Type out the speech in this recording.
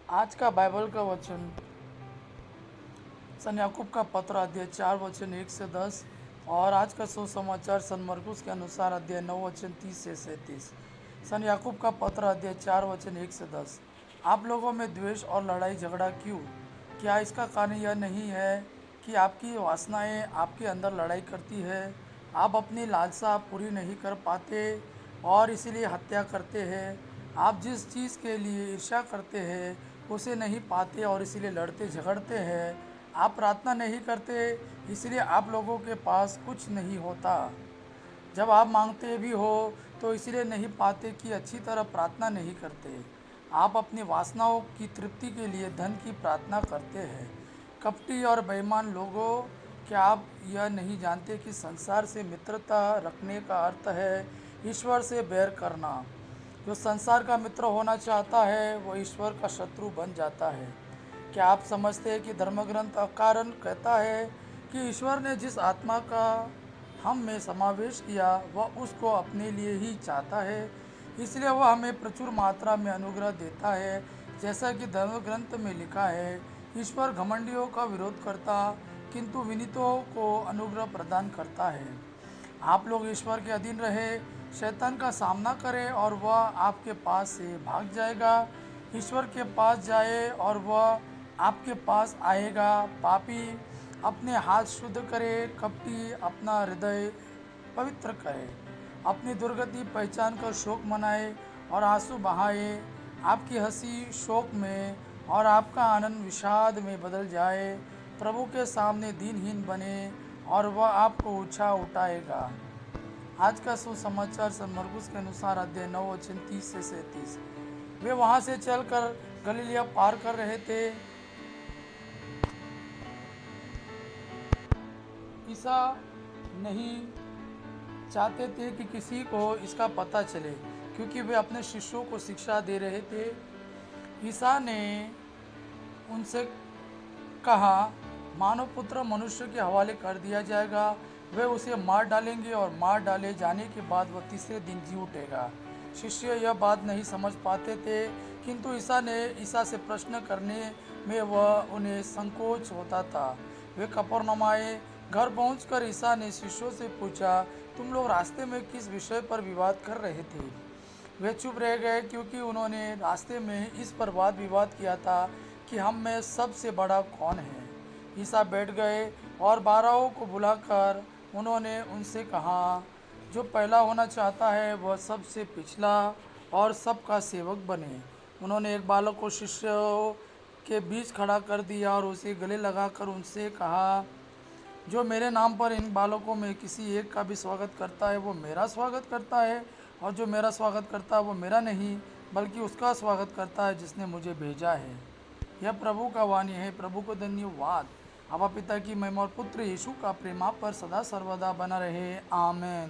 आज का बाइबल का वचन सन याकूब का पत्र अध्याय 4 वचन 1 से 10 और आज का सुसमाचार सन मरकुस के अनुसार अध्याय 9 वचन 30 से 37। सन याकूब का पत्र अध्याय 4 वचन 1 से 10। आप लोगों में द्वेष और लड़ाई झगड़ा क्यों? क्या इसका कारण यह नहीं है कि आपकी वासनाएं आपके अंदर लड़ाई करती है? आप अपनी लालसा पूरी नहीं कर पाते और इसीलिए हत्या करते हैं। आप जिस चीज़ के लिए ईर्ष्या करते हैं उसे नहीं पाते और इसीलिए लड़ते झगड़ते हैं। आप प्रार्थना नहीं करते इसलिए आप लोगों के पास कुछ नहीं होता। जब आप मांगते भी हो तो इसलिए नहीं पाते कि अच्छी तरह प्रार्थना नहीं करते। आप अपनी वासनाओं की तृप्ति के लिए धन की प्रार्थना करते हैं। कपटी और बेईमान लोगों, क्या आप यह नहीं जानते कि संसार से मित्रता रखने का अर्थ है ईश्वर से बैर करना? जो संसार का मित्र होना चाहता है वो ईश्वर का शत्रु बन जाता है। क्या आप समझते हैं कि धर्मग्रंथ अकारण कहता है कि ईश्वर ने जिस आत्मा का हम में समावेश किया वह उसको अपने लिए ही चाहता है, इसलिए वह हमें प्रचुर मात्रा में अनुग्रह देता है। जैसा कि धर्मग्रंथ में लिखा है, ईश्वर घमंडियों का विरोध करता किंतु विनीतों को अनुग्रह प्रदान करता है। आप लोग ईश्वर के अधीन रहे, शैतान का सामना करें और वह आपके पास से भाग जाएगा। ईश्वर के पास जाए और वह आपके पास आएगा। पापी अपने हाथ शुद्ध करे, कपटी अपना हृदय पवित्र करे। अपनी दुर्गति पहचान कर शोक मनाए और आंसू बहाए। आपकी हंसी शोक में और आपका आनंद विषाद में बदल जाए। प्रभु के सामने दीनहीन बने और वह आपको ऊंचा उठाएगा। आज का सुसमाचार सन मरकुस के अनुसार अध्याय 9 वचन 30 से 37। वे वहां से चलकर गलीलिया पार कर रहे थे। ईसा नहीं चाहते थे कि किसी को इसका पता चले क्योंकि वे अपने शिष्यों को शिक्षा दे रहे थे। ईसा ने उनसे कहा, मानव पुत्र मनुष्य के हवाले कर दिया जाएगा। वे उसे मार डालेंगे और मार डाले जाने के बाद वह तीसरे दिन जी उठेगा। शिष्य यह बात नहीं समझ पाते थे किंतु ईसा से प्रश्न करने में वह उन्हें संकोच होता था। वे कफरनहूम आए। घर पहुंचकर ईसा ने शिष्यों से पूछा, तुम लोग रास्ते में किस विषय पर विवाद कर रहे थे? वे चुप रह गए क्योंकि उन्होंने रास्ते में इस पर वाद विवाद किया था कि हम में सबसे बड़ा कौन है। ईसा बैठ गए और 12 को बुलाकर उन्होंने उनसे कहा, जो पहला होना चाहता है वह सबसे पिछला और सबका सेवक बने। उन्होंने एक बालक को शिष्यों के बीच खड़ा कर दिया और उसे गले लगाकर उनसे कहा, जो मेरे नाम पर इन बालकों में किसी एक का भी स्वागत करता है वो मेरा स्वागत करता है, और जो मेरा स्वागत करता है वो मेरा नहीं बल्कि उसका स्वागत करता है जिसने मुझे भेजा है। यह प्रभु का वाणी है। प्रभु को धन्यवाद। अब पिता की महिमा और पुत्र यीशु का प्रेम आप पर सदा सर्वदा बना रहे। आमेन।